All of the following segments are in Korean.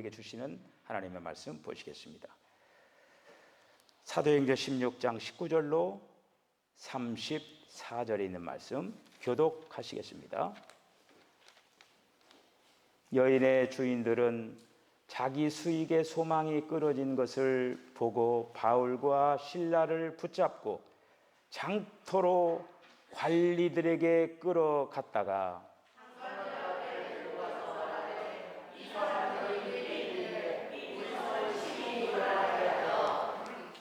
우리에게 주시는 하나님의 말씀 보시겠습니다. 사도행전 16장 19절로 34절에 있는 말씀 교독하시겠습니다. 여인의 주인들은 자기 수익의 소망이 끊어진 것을 보고 바울과 실라를 붙잡고 장터로 관리들에게 끌어갔다가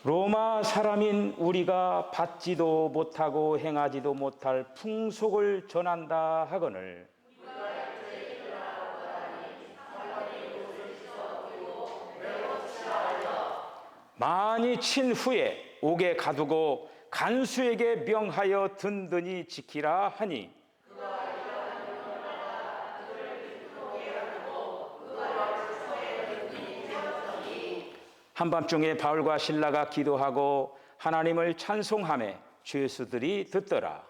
로마 사람인 우리가 받지도 못하고 행하지도 못할 풍속을 전한다 하거늘 많이 친 후에 옥에 가두고 간수에게 명하여 든든히 지키라 하니 한밤중에 바울과 실라가 기도하고 하나님을 찬송하며 죄수들이 듣더라.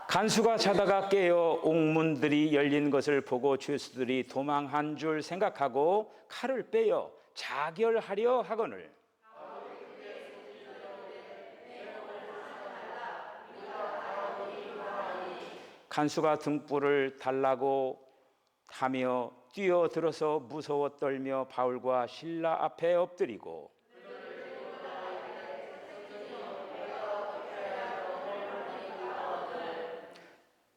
간수가 자다가 깨어 옥문들이 열린 것을 보고 죄수들이 도망한 줄 생각하고 칼을 빼어 자결하려 하거늘 간수가 등불을 달라고 하며 뛰어들어서 무서워 떨며 바울과 실라 앞에 엎드리고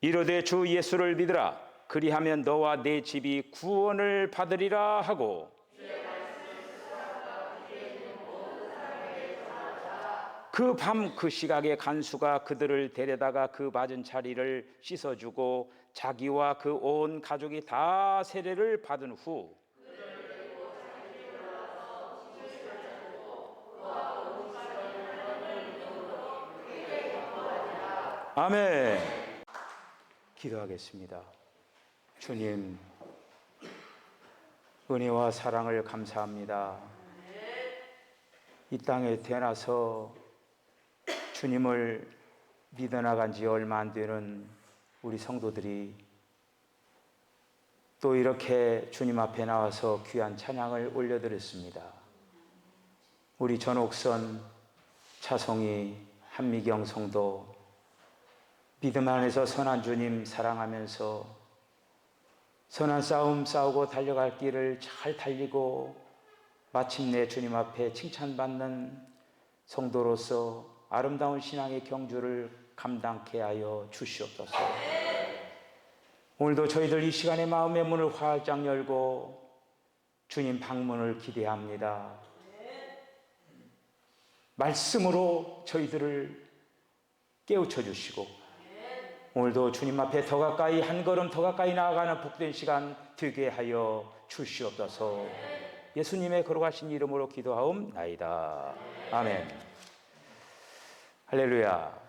이르되 주 예수를 믿으라 그리하면 너와 내 집이 구원을 받으리라 하고 그 밤 그 시각에 간수가 그들을 데려다가 그 맞은 자리를 씻어주고 자기와 그 온 가족이 다 세례를 받은 후 아멘. 기도하겠습니다. 주님, 은혜와 사랑을 감사합니다. 이 땅에 태어나서 주님을 믿어나간 지 얼마 안 되는 우리 성도들이 또 이렇게 주님 앞에 나와서 귀한 찬양을 올려드렸습니다. 우리 전옥선, 차송이, 한미경 성도 믿음 안에서 선한 주님 사랑하면서 선한 싸움 싸우고 달려갈 길을 잘 달리고 마침내 주님 앞에 칭찬받는 성도로서 아름다운 신앙의 경주를 감당케 하여 주시옵소서. 오늘도 저희들 이 시간에 마음의 문을 활짝 열고 주님 방문을 기대합니다. 말씀으로 저희들을 깨우쳐 주시고 오늘도 주님 앞에 더 가까이 한 걸음 더 가까이 나아가는 복된 시간 되게 하여 주시옵소서. 예수님의 거룩하신 이름으로 기도하옵나이다. 아멘. 할렐루야.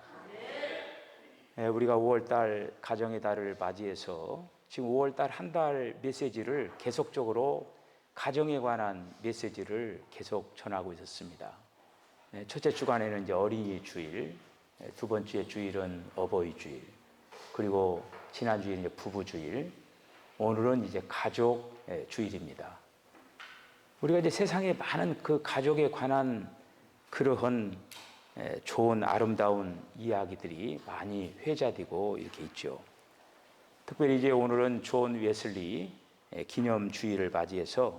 우리가 5월달 가정의 달을 맞이해서 지금 5월달 한 달 메시지를 계속적으로 가정에 관한 메시지를 계속 전하고 있었습니다. 첫째 주간에는 이제 어린이 주일, 두 번째 주일은 어버이 주일, 그리고 지난 주일은 이제 부부 주일, 오늘은 이제 가족 주일입니다. 우리가 이제 세상에 많은 그 가족에 관한 그러한 좋은 아름다운 이야기들이 많이 회자되고 이렇게 있죠. 특별히 이제 오늘은 존 웨슬리 기념 주일을 맞이해서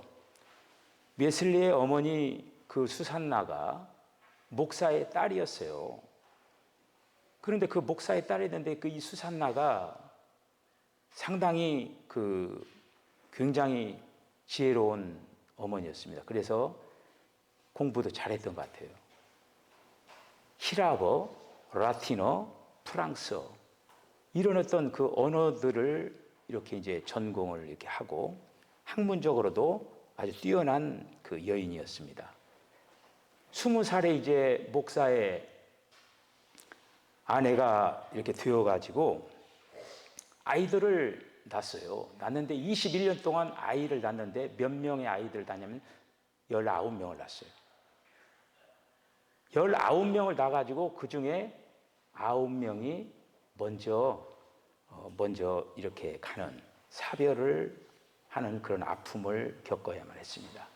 웨슬리의 어머니 그 수산나가 목사의 딸이었어요. 그런데 그 목사의 딸이었는데 그 이 수산나가 상당히 굉장히 지혜로운 어머니였습니다. 그래서 공부도 잘했던 것 같아요. 히라버, 라틴어, 프랑스어 이런 어떤 그 언어들을 이렇게 이제 전공을 이렇게 하고 학문적으로도 아주 뛰어난 그 여인이었습니다. 20살에 이제 목사의 아내가 이렇게 되어가지고 아이들을 낳았어요. 낳는데 21년 동안 아이를 낳는데 몇 명의 아이들을 낳냐면 19명을 낳았어요. 19명을 놔가지고 그 중에 9명이 먼저 이렇게 가는, 사별을 하는 그런 아픔을 겪어야만 했습니다.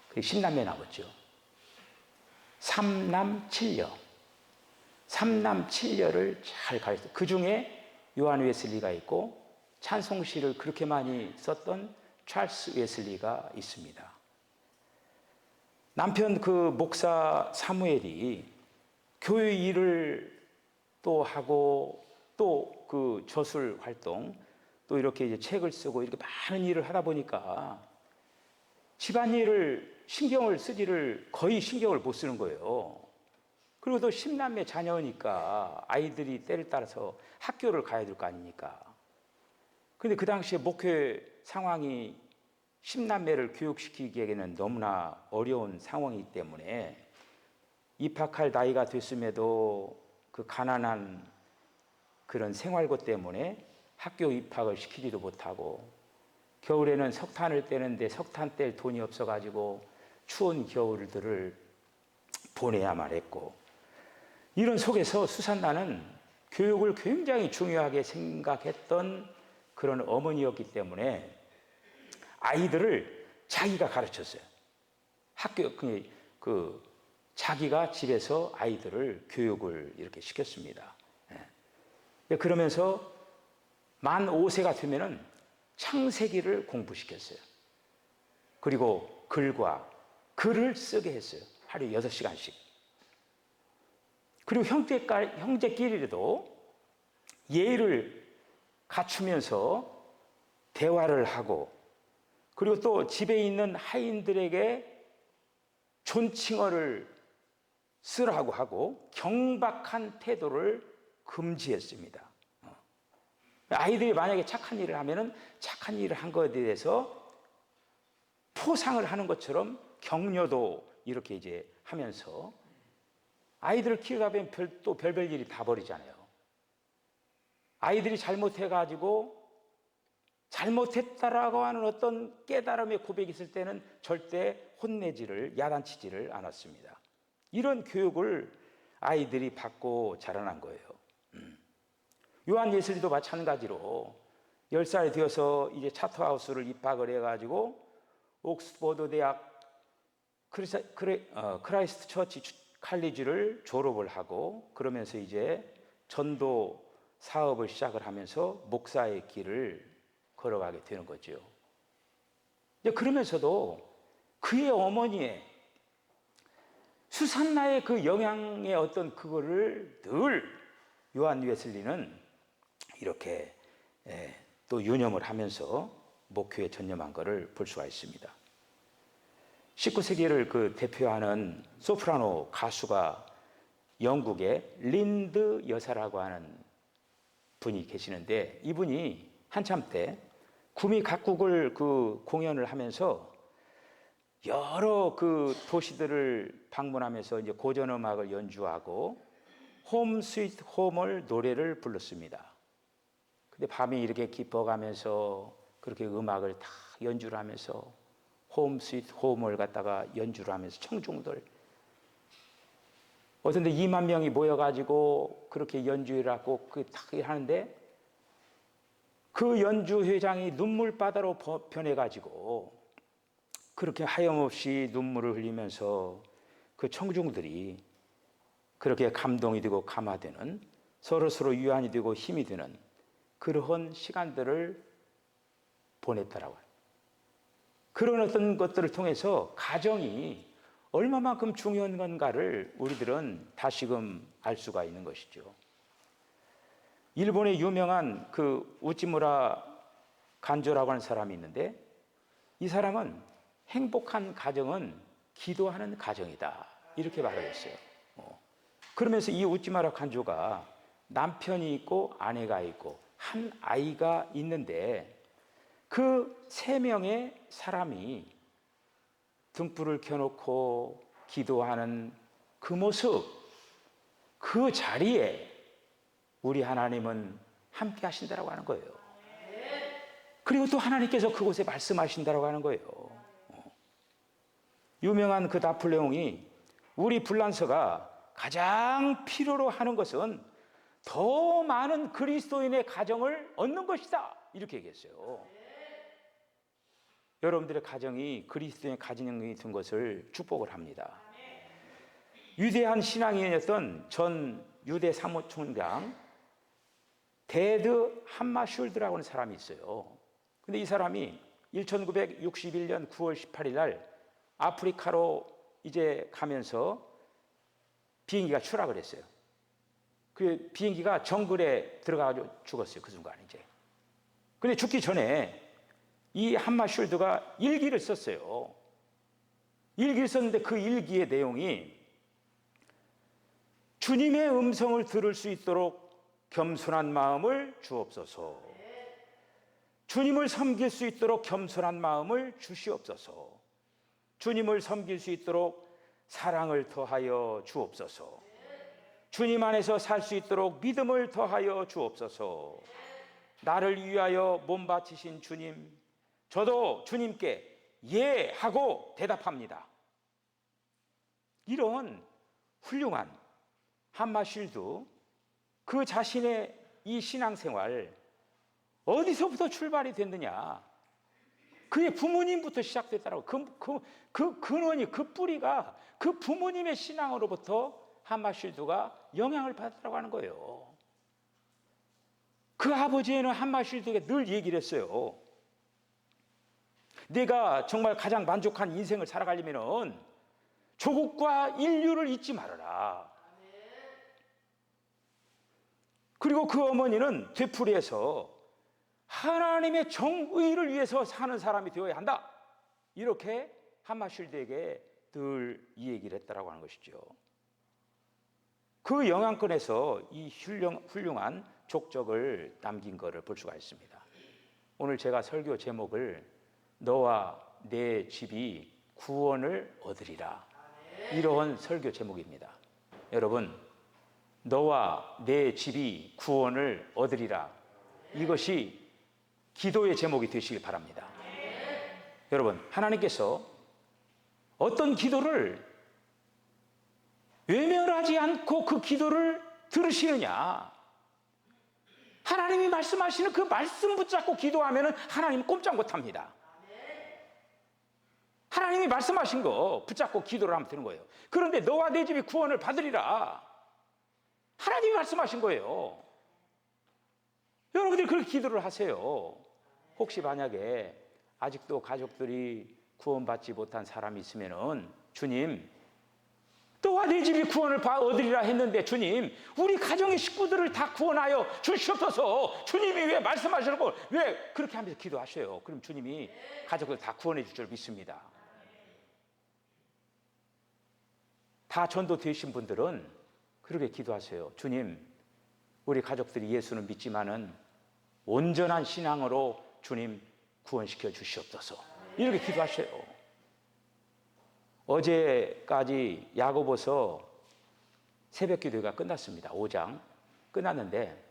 그 10남매 나왔죠. 3남 7녀. 3남 7녀를 잘 가르쳤어요. 그 중에 요한 웨슬리가 있고 찬송시를 그렇게 많이 썼던 찰스 웨슬리가 있습니다. 남편 그 목사 사무엘이 교회 일을 또 하고 또 그 저술 활동 또 이렇게 이제 책을 쓰고 이렇게 많은 일을 하다 보니까 집안일을 신경을 쓰지를 거의 신경을 못 쓰는 거예요. 그리고 또 10남매 자녀니까 아이들이 때를 따라서 학교를 가야 될 거 아닙니까? 근데 그 당시에 목회 상황이 10남매를 교육시키기에는 너무나 어려운 상황이기 때문에 입학할 나이가 됐음에도 그 가난한 그런 생활고 때문에 학교 입학을 시키지도 못하고, 겨울에는 석탄을 떼는데 석탄 뗄 돈이 없어가지고 추운 겨울들을 보내야만 했고, 이런 속에서 수산나는 교육을 굉장히 중요하게 생각했던 그런 어머니였기 때문에 아이들을 자기가 가르쳤어요. 자기가 집에서 아이들을 교육을 이렇게 시켰습니다. 그러면서 만 5세가 되면은 창세기를 공부시켰어요. 그리고 글을 쓰게 했어요. 하루에 6시간씩. 그리고 형제끼리도 예의를 갖추면서 대화를 하고, 그리고 또 집에 있는 하인들에게 존칭어를 쓰라고 하고 경박한 태도를 금지했습니다. 아이들이 만약에 착한 일을 하면은 착한 일을 한 것에 대해서 포상을 하는 것처럼 격려도 이렇게 이제 하면서, 아이들을 키우다 보면 또 별별 일이 다 벌이잖아요. 아이들이 잘못해가지고 잘못했다라고 하는 어떤 깨달음의 고백이 있을 때는 절대 혼내지를, 야단치지를 않았습니다. 이런 교육을 아이들이 받고 자라난 거예요. 요한 웨슬리도 마찬가지로 10살이 되어서 이제 차터하우스를 입학을 해가지고 옥스퍼드 대학 크라이스트 처치 칼리지를 졸업을 하고, 그러면서 이제 전도 사업을 시작을 하면서 목사의 길을 걸어가게 되는 거죠. 그러면서도 그의 어머니의 수산나의 그 영향의 어떤 그거를 늘 요한 웨슬리는 이렇게 또 유념을 하면서 목회에 전념한 것을 볼 수가 있습니다. 19세기를 그 대표하는 소프라노 가수가 영국의 린드 여사라고 하는 분이 계시는데, 이분이 한참 때 구미 각국을 그 공연을 하면서 여러 그 도시들을 방문하면서 이제 고전 음악을 연주하고 홈 스위트 홈을 노래를 불렀습니다. 근데 밤이 이렇게 깊어가면서 그렇게 음악을 다 연주를 하면서 홈 스위트 홈을 갖다가 연주를 하면서 청중들 어떤데 2만 명이 모여가지고 그렇게 연주를 하고 딱 하는데, 그 연주회장이 눈물바다로 변해가지고 그렇게 하염없이 눈물을 흘리면서 그 청중들이 그렇게 감동이 되고 감화되는, 서로서로 위안이 되고 힘이 되는 그러한 시간들을 보냈더라고요. 그런 어떤 것들을 통해서 가정이 얼마만큼 중요한 건가를 우리들은 다시금 알 수가 있는 것이죠. 일본의 유명한 그 우찌무라 간조라고 하는 사람이 있는데, 이 사람은 행복한 가정은 기도하는 가정이다, 이렇게 말을 했어요. 그러면서 이 우찌무라 간조가 남편이 있고 아내가 있고 한 아이가 있는데, 그 3명의 사람이 등불을 켜놓고 기도하는 그 모습, 그 자리에 우리 하나님은 함께 하신다고 하는 거예요. 그리고 또 하나님께서 그곳에 말씀하신다고 하는 거예요. 유명한 그 나폴레옹이 우리 불란서가 가장 필요로 하는 것은 더 많은 그리스도인의 가정을 얻는 것이다, 이렇게 얘기했어요. 여러분들의 가정이 그리스도인의 가정이 된 것을 축복을 합니다. 위대한 신앙인이었던 전 유대 사무총장 데드 함마슐드라고 하는 사람이 있어요. 근데 이 사람이 1961년 9월 18일 날 아프리카로 이제 가면서 비행기가 추락을 했어요. 그 비행기가 정글에 들어가가지고 죽었어요. 그 순간 이제. 근데 죽기 전에 이 함마슐드가 일기를 썼어요. 일기를 썼는데 그 일기의 내용이 주님의 음성을 들을 수 있도록 겸손한 마음을 주옵소서. 주님을 섬길 수 있도록 겸손한 마음을 주시옵소서. 주님을 섬길 수 있도록 사랑을 더하여 주옵소서. 주님 안에서 살 수 있도록 믿음을 더하여 주옵소서. 나를 위하여 몸 바치신 주님, 저도 주님께 예 하고 대답합니다. 이런 훌륭한 함마슐드, 그 자신의 이 신앙생활 어디서부터 출발이 됐느냐? 그의 부모님부터 시작됐다라고. 그 근원이, 그 뿌리가 그 부모님의 신앙으로부터 함마슐드가 영향을 받았다고 하는 거예요. 그 아버지는 함마슐드에게 늘 얘기를 했어요. 내가 정말 가장 만족한 인생을 살아가려면 조국과 인류를 잊지 말아라. 그리고 그 어머니는 되풀이해서 하나님의 정의를 위해서 사는 사람이 되어야 한다, 이렇게 함마슐드에게 늘 이 얘기를 했다라고 하는 것이죠. 그 영향권에서 이 훌륭한 족적을 남긴 것을 볼 수가 있습니다. 오늘 제가 설교 제목을 너와 내 집이 구원을 얻으리라, 이러한 설교 제목입니다. 여러분, 너와 내 집이 구원을 얻으리라, 이것이 기도의 제목이 되시길 바랍니다. 여러분, 하나님께서 어떤 기도를 외면하지 않고 그 기도를 들으시느냐? 하나님이 말씀하시는 그 말씀 붙잡고 기도하면 하나님 꼼짝 못합니다. 하나님이 말씀하신 거 붙잡고 기도를 하면 되는 거예요. 그런데 너와 내 집이 구원을 받으리라, 하나님이 말씀하신 거예요. 여러분들이 그렇게 기도를 하세요. 혹시 만약에 아직도 가족들이 구원받지 못한 사람이 있으면은, 주님, 너와 내 집이 구원을 얻으리라 했는데 주님, 우리 가정의 식구들을 다 구원하여 주시옵소서. 주님이 왜 말씀하시는 왜 그렇게 하면서 기도하셔요? 그럼 주님이 가족을 다 구원해 줄 줄 믿습니다. 다 전도되신 분들은 그렇게 기도하세요. 주님, 우리 가족들이 예수는 믿지만은 온전한 신앙으로 주님 구원시켜 주시옵소서. 이렇게 기도하셔요. 어제까지 야고보서 새벽 기도가 끝났습니다. 5장 끝났는데,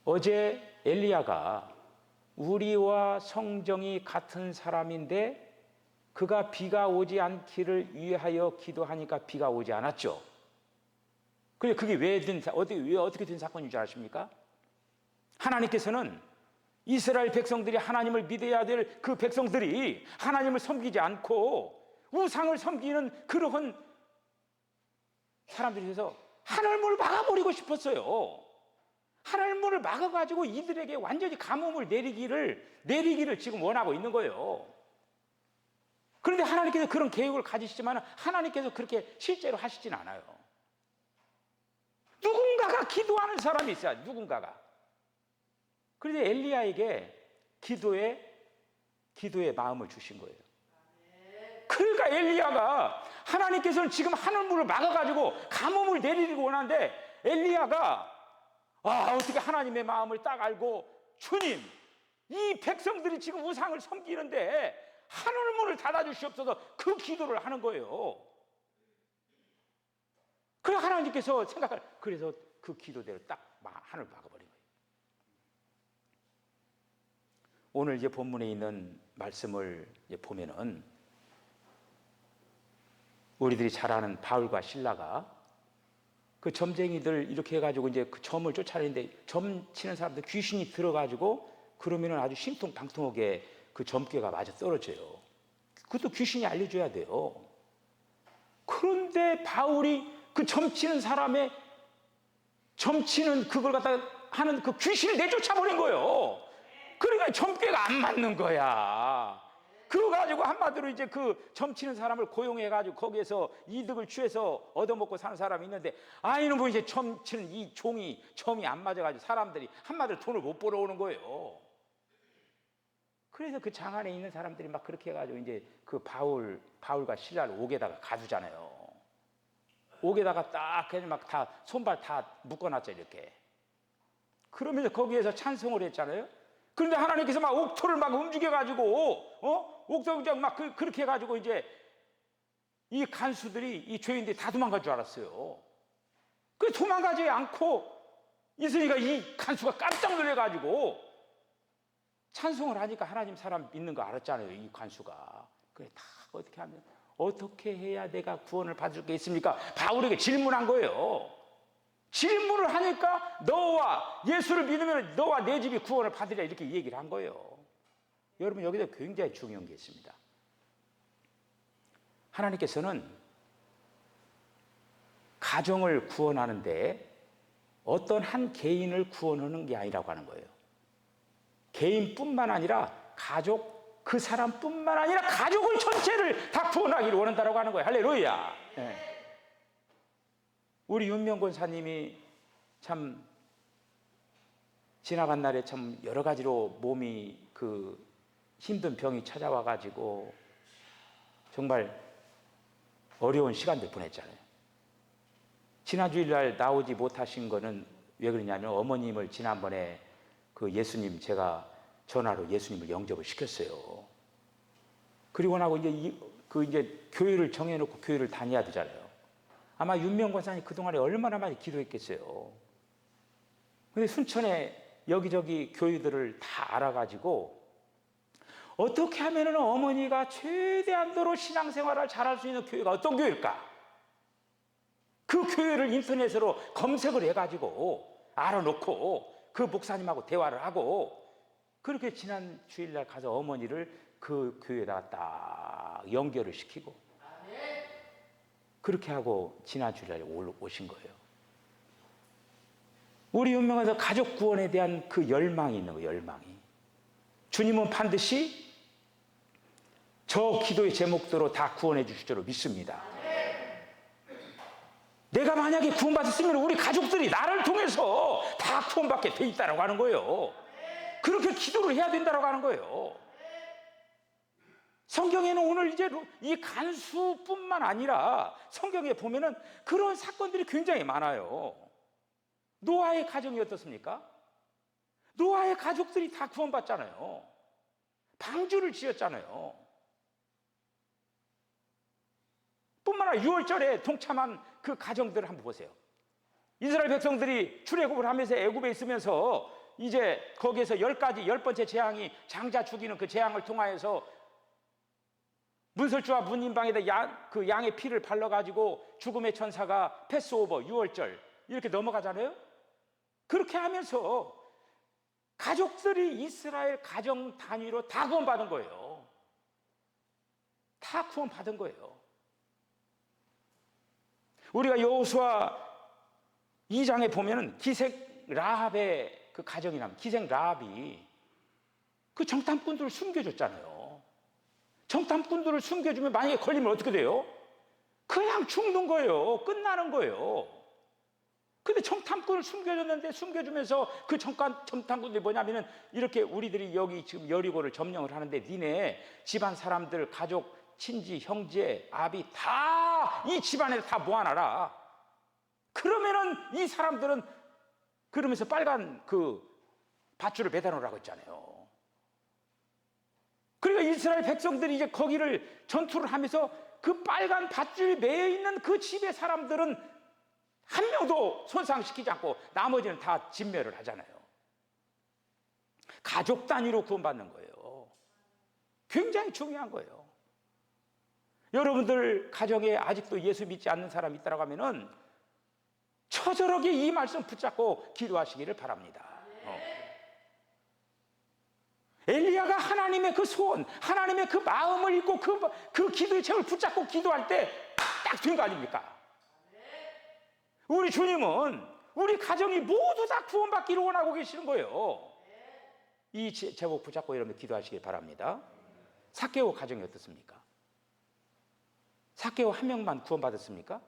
어제 엘리야가 우리와 성정이 같은 사람인데 그가 비가 오지 않기를 위하여 기도하니까 비가 오지 않았죠. 그래, 그게 어떻게 된 사건인 줄 아십니까? 하나님께서는 이스라엘 백성들이 하나님을 믿어야 될 그 백성들이 하나님을 섬기지 않고 우상을 섬기는 그러한 사람들이 해서 하늘문을 막아버리고 싶었어요. 하늘문을 막아가지고 이들에게 완전히 가뭄을 내리기를 지금 원하고 있는 거예요. 그런데 하나님께서 그런 계획을 가지시지만 하나님께서 그렇게 실제로 하시진 않아요. 누군가가 기도하는 사람이 있어요. 누군가가. 그런데 엘리야에게 기도의 마음을 주신 거예요. 그러니까 엘리야가, 하나님께서는 지금 하늘문을 막아가지고 가뭄을 내리기를 원하는데 엘리야가 어떻게 하나님의 마음을 딱 알고, 주님, 이 백성들이 지금 우상을 섬기는데 하늘문을 닫아주시옵소서, 그 기도를 하는 거예요. 그래서 하나님께서 그래서 그 기도대로 딱 하늘 막아버린 거예요. 오늘 이제 본문에 있는 말씀을 보면은 우리들이 잘 아는 바울과 실라가 그 점쟁이들 이렇게 해가지고 이제 그 점을 쫓아내는데 점 치는 사람들 귀신이 들어가지고 그러면은 아주 신통방통하게 그 점괘가 맞아 떨어져요. 그것도 귀신이 알려줘야 돼요. 그런데 바울이 그 점치는 사람의 점치는 그걸 갖다가 하는 그 귀신을 내쫓아버린 거예요. 그러니까 점괘가 안 맞는 거야. 그래가지고 한마디로 이제 그 점치는 사람을 고용해가지고 거기에서 이득을 취해서 얻어먹고 사는 사람이 있는데, 이놈은 이제 점치는 이 종이 점이 안 맞아가지고 사람들이 한마디로 돈을 못 벌어오는 거예요. 그래서 그 장 안에 있는 사람들이 막 그렇게 해가지고 이제 그 바울과 실라를 옥에다가 가두잖아요. 옥에다가 딱 그냥 막 다 손발 다 묶어놨죠, 이렇게. 그러면서 거기에서 찬송을 했잖아요. 그런데 하나님께서 막 옥토를 막 움직여가지고, 옥토를 막 그렇게 해가지고 이제 이 간수들이, 이 죄인들이 다 도망갈 줄 알았어요. 그 도망가지 않고 있으니까 이 간수가 깜짝 놀래가지고 찬송을 하니까 하나님 사람 믿는 거 알았잖아요, 이 간수가. 그래, 다 어떻게 해야 내가 구원을 받을 게 있습니까? 바울에게 질문한 거예요. 질문을 하니까 너와 예수를 믿으면 너와 내 집이 구원을 받으리라 이렇게 얘기를 한 거예요. 여러분, 여기서 굉장히 중요한 게 있습니다. 하나님께서는 가정을 구원하는데 어떤 한 개인을 구원하는 게 아니라고 하는 거예요. 개인뿐만 아니라 가족, 그 사람뿐만 아니라 가족을 전체를 다 구원하기를 원한다고 하는 거예요. 할렐루야. 네. 우리 윤명 권사님이 참 지나간 날에 참 여러 가지로 몸이 그 힘든 병이 찾아와 가지고 정말 어려운 시간들 보냈잖아요. 지난 주일날 나오지 못하신 거는 왜 그러냐면 어머님을 지난번에 그 예수님, 제가 전화로 예수님을 영접을 시켰어요. 그리고 나고 이제 이제 교회를 정해놓고 교회를 다녀야 되잖아요. 아마 윤명 권사님 그동안에 얼마나 많이 기도했겠어요. 근데 순천에 여기저기 교회들을 다 알아가지고 어떻게 하면 어머니가 최대한도로 신앙생활을 잘할 수 있는 교회가 어떤 교회일까? 그 교회를 인터넷으로 검색을 해가지고 알아놓고 그 목사님하고 대화를 하고 그렇게 지난 주일날 가서 어머니를 그 교회에다가 딱 연결을 시키고 그렇게 하고 지난 주일날에 오신 거예요. 우리 윤명에서 가족 구원에 대한 그 열망이 있는 거예요. 열망이. 주님은 반드시 저 기도의 제목대로 다 구원해 주실 줄로 믿습니다. 내가 만약에 구원받았으면 우리 가족들이 나를 통해서 다 구원받게 돼 있다고 하는 거예요. 그렇게 기도를 해야 된다고 하는 거예요. 성경에는 오늘 이제 이 간수뿐만 아니라 성경에 보면은 그런 사건들이 굉장히 많아요. 노아의 가정이 어떻습니까? 노아의 가족들이 다 구원받잖아요. 방주를 지었잖아요. 뿐만 아니라 6월절에 동참한 그 가정들을 한번 보세요. 이스라엘 백성들이 출애굽을 하면서 애굽에 있으면서 이제 거기에서 10번째 재앙이 장자 죽이는 그 재앙을 통하여서 문설주와 문인방에다 그 양의 피를 발라가지고 죽음의 천사가 패스오버 6월절 이렇게 넘어가잖아요. 그렇게 하면서 가족들이 이스라엘 가정 단위로 다 구원받은 거예요. 다 구원받은 거예요. 우리가 여호수아 2장에 보면은 기생 라합의 그 가정이 나면 기생 라합이 그 정탐꾼들을 숨겨줬잖아요. 정탐꾼들을 숨겨주면 만약에 걸리면 어떻게 돼요? 그냥 죽는 거예요. 끝나는 거예요. 근데 정탐꾼을 숨겨줬는데 숨겨주면서 그 정탐꾼들이 뭐냐면은 이렇게 우리들이 여기 지금 여리고를 점령을 하는데 니네 집안 사람들, 가족, 친지, 형제, 아비 다 이 집안에 다 모아놔라. 그러면은 이 사람들은 그러면서 빨간 그 밧줄을 매달아놓으라고 했잖아요. 그러니까 이스라엘 백성들이 이제 거기를 전투를 하면서 그 빨간 밧줄이 매여 있는 그 집의 사람들은 한 명도 손상시키지 않고 나머지는 다 진멸을 하잖아요. 가족 단위로 구원받는 거예요. 굉장히 중요한 거예요. 여러분들 가정에 아직도 예수 믿지 않는 사람이 있다고 하면은 처절하게 이 말씀 붙잡고 기도하시기를 바랍니다. 엘리야가 하나님의 그 소원, 하나님의 그 마음을 읽고 그 기도의 책을 붙잡고 기도할 때 딱 된 거 아닙니까? 우리 주님은 우리 가정이 모두 다 구원받기를 원하고 계시는 거예요. 이 제목 붙잡고 여러분 기도하시길 바랍니다. 삭개오 가정이 어떻습니까? 삭개오 한 명만 구원받았습니까?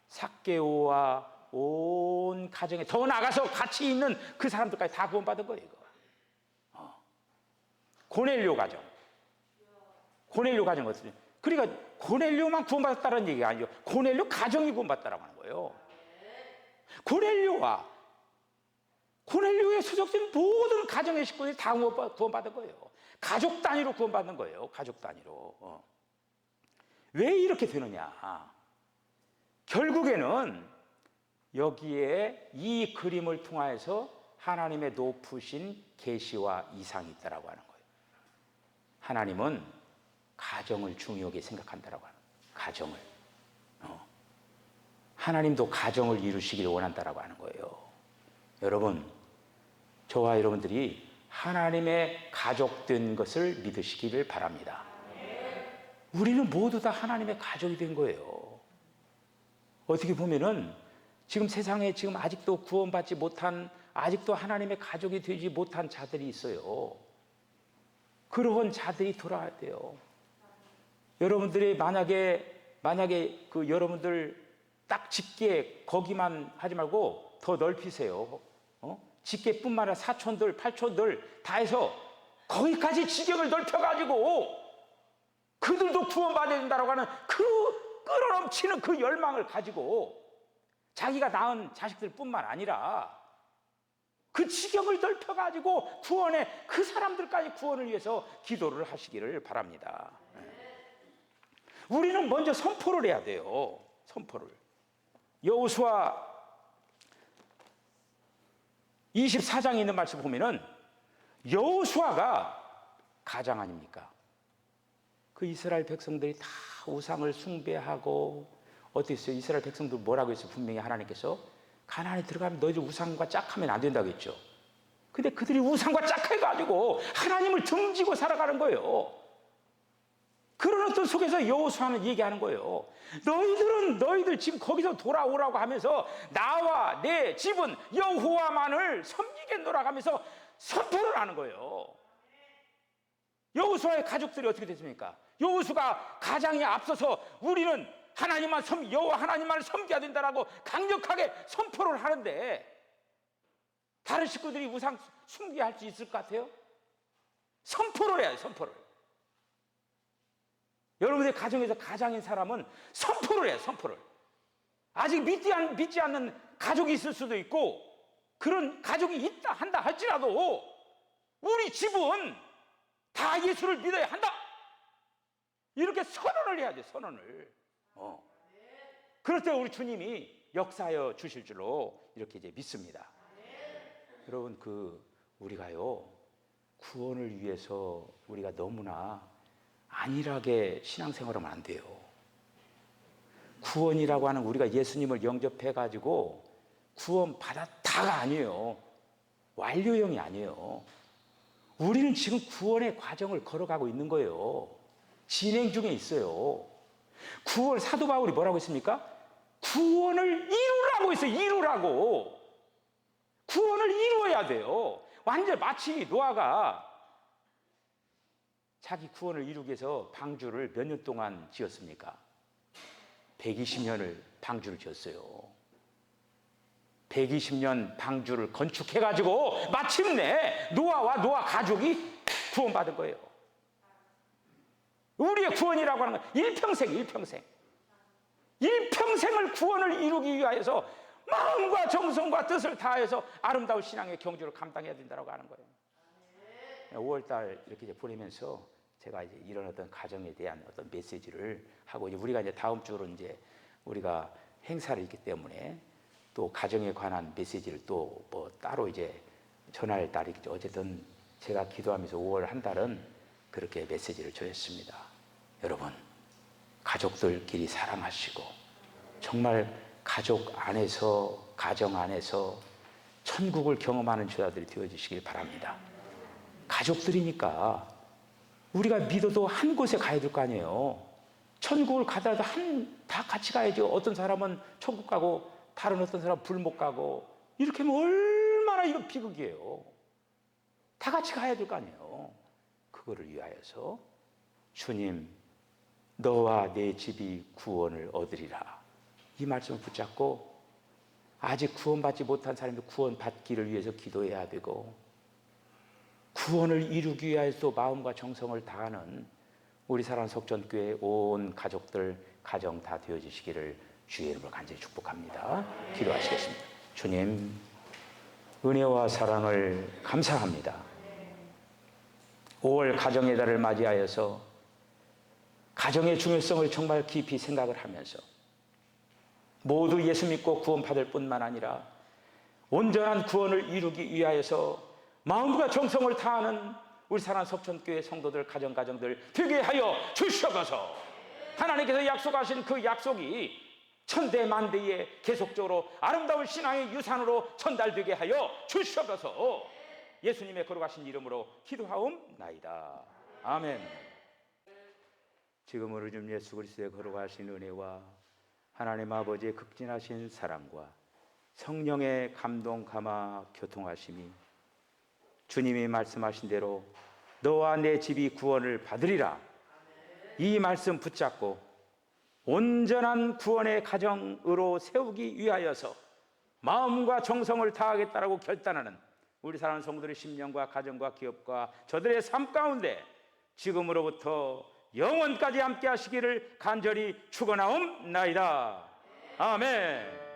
삭개오와 온 가정에 더 나가서 같이 있는 그 사람들까지 다 구원받은 거예요. 이거. 고넬료 가정. 고넬료 가정 어떻습니까? 그러니까 고넬료만 구원받았다는 얘기가 아니죠. 고넬료 가정이 구원받았다고 하는 거예요. 고넬료의 소속된 모든 가정의 식구들이 다 구원받은 거예요. 가족 단위로 구원받는 거예요. 가족 단위로. 왜 이렇게 되느냐? 결국에는 여기에 이 그림을 통하여서 하나님의 높으신 계시와 이상이 있다라고 하는 거예요. 하나님은 가정을 중요하게 생각한다라고 하는 거예요. 가정을. 하나님도 가정을 이루시기를 원한다라고 하는 거예요. 여러분, 저와 여러분들이 하나님의 가족된 것을 믿으시기를 바랍니다. 우리는 모두 다 하나님의 가족이 된 거예요. 어떻게 보면은 지금 세상에 지금 아직도 구원받지 못한, 아직도 하나님의 가족이 되지 못한 자들이 있어요. 그러한 자들이 돌아와야 돼요. 여러분들이 만약에 그 여러분들 딱 직계 거기만 하지 말고 더 넓히세요. 직계뿐만 아니라 사촌들, 팔촌들 다 해서 거기까지 지경을 넓혀가지고 그들도 구원받아야 된다고 하는 그 끌어넘치는 그 열망을 가지고 자기가 낳은 자식들뿐만 아니라 그 지경을 넓혀가지고 구원에 그 사람들까지 구원을 위해서 기도를 하시기를 바랍니다. 우리는 먼저 선포를 해야 돼요. 선포를. 여호수아 24장에 있는 말씀 보면은 여호수아가 가장 아닙니까? 그 이스라엘 백성들이 다 우상을 숭배하고 어땠어요? 이스라엘 백성들 뭐라고 했어요? 분명히 하나님께서 가나안에 들어가면 너희들 우상과 짝하면 안 된다고 했죠. 근데 그들이 우상과 짝해가지고 하나님을 등지고 살아가는 거예요. 그런 어떤 속에서 여호수아는 얘기하는 거예요. 너희들 지금 거기서 돌아오라고 하면서 나와 내 집은 여호와만을 섬기겠노라 하면서 선포를 하는 거예요. 여호수아의 가족들이 어떻게 됐습니까? 여호수아가 가장에 앞서서 우리는 여호와 하나님만을 섬겨야 된다라고 강력하게 선포를 하는데 다른 식구들이 우상 숭배할 수 있을 것 같아요? 선포를 해야 돼요. 선포를. 여러분의 가정에서 가장인 사람은 선포를 해요. 선포를. 아직 믿지 않는 가족이 있을 수도 있고 그런 가족이 있다 한다 할지라도 우리 집은 다 예수를 믿어야 한다. 이렇게 선언을 해야 돼. 선언을. 그럴 때 우리 주님이 역사하여 주실 줄로 이렇게 이제 믿습니다. 여러분 우리가요 구원을 위해서 우리가 너무나 안일하게 신앙생활하면 안 돼요. 구원이라고 하는 우리가 예수님을 영접해가지고 구원 받았다가 아니에요. 완료형이 아니에요. 우리는 지금 구원의 과정을 걸어가고 있는 거예요. 진행 중에 있어요. 구원, 사도 바울이 뭐라고 했습니까? 구원을 이루라고 했어요. 이루라고. 구원을 이루어야 돼요. 완전 마치 노아가 자기 구원을 이루기 위해서 방주를 몇 년 동안 지었습니까? 120년을 방주를 지었어요. 120년 방주를 건축해가지고 마침내 노아 가족이 구원받은 거예요. 우리의 구원이라고 하는 건 일평생을 구원을 이루기 위하여서 마음과 정성과 뜻을 다해서 아름다운 신앙의 경주를 감당해야 된다고 하는 거예요. 5월달 이렇게 이제 보내면서 제가 이제 이런 어떤 가정에 대한 어떤 메시지를 하고 이제 우리가 이제 다음 주로 이제 우리가 행사를 있기 때문에 또 가정에 관한 메시지를 또 뭐 따로 이제 전할 날이겠죠. 어쨌든 제가 기도하면서 5월 한 달은 그렇게 메시지를 전했습니다. 여러분, 가족들끼리 사랑하시고 정말 가족 안에서, 가정 안에서 천국을 경험하는 주자들이 되어주시길 바랍니다. 가족들이니까 우리가 믿어도 한 곳에 가야 될 거 아니에요. 천국을 가더라도 다 같이 가야죠. 어떤 사람은 천국 가고 다른 어떤 사람은 불못 가고, 이렇게 하면 얼마나 이거 비극이에요. 다 같이 가야 될 거 아니에요. 그거를 위하여서 주님, 너와 내 집이 구원을 얻으리라, 이 말씀을 붙잡고 아직 구원받지 못한 사람이 구원받기를 위해서 기도해야 되고, 구원을 이루기 위해서 마음과 정성을 다하는 우리 사랑하는 석전교회 온 가족들, 가정 다 되어주시기를 주의 이름으로 간절히 축복합니다. 기도하시겠습니다. 주님, 은혜와 사랑을 감사합니다. 5월 가정의 달을 맞이하여서 가정의 중요성을 정말 깊이 생각을 하면서 모두 예수 믿고 구원받을 뿐만 아니라 온전한 구원을 이루기 위하여서 마음과 정성을 다하는 우리 사랑하는 석천교회 성도들, 가정들 되게 하여 주시옵소서. 하나님께서 약속하신 그 약속이 천대만대에 계속적으로 아름다운 신앙의 유산으로 전달되게 하여 주시옵소서. 예수님의 거룩하신 이름으로 기도하옵나이다. 아멘. 지금으로 좀 예수 그리스도의 거룩하신 은혜와 하나님 아버지의 극진하신 사랑과 성령의 감동, 감화, 교통하심이 주님이 말씀하신 대로 너와 내 집이 구원을 받으리라, 이 말씀 붙잡고 온전한 구원의 가정으로 세우기 위하여서 마음과 정성을 다하겠다라고 결단하는 우리 사랑하는 성도들의 심령과 가정과 기업과 저들의 삶 가운데 지금으로부터 영원까지 함께 하시기를 간절히 축원하옵나이다. 아멘.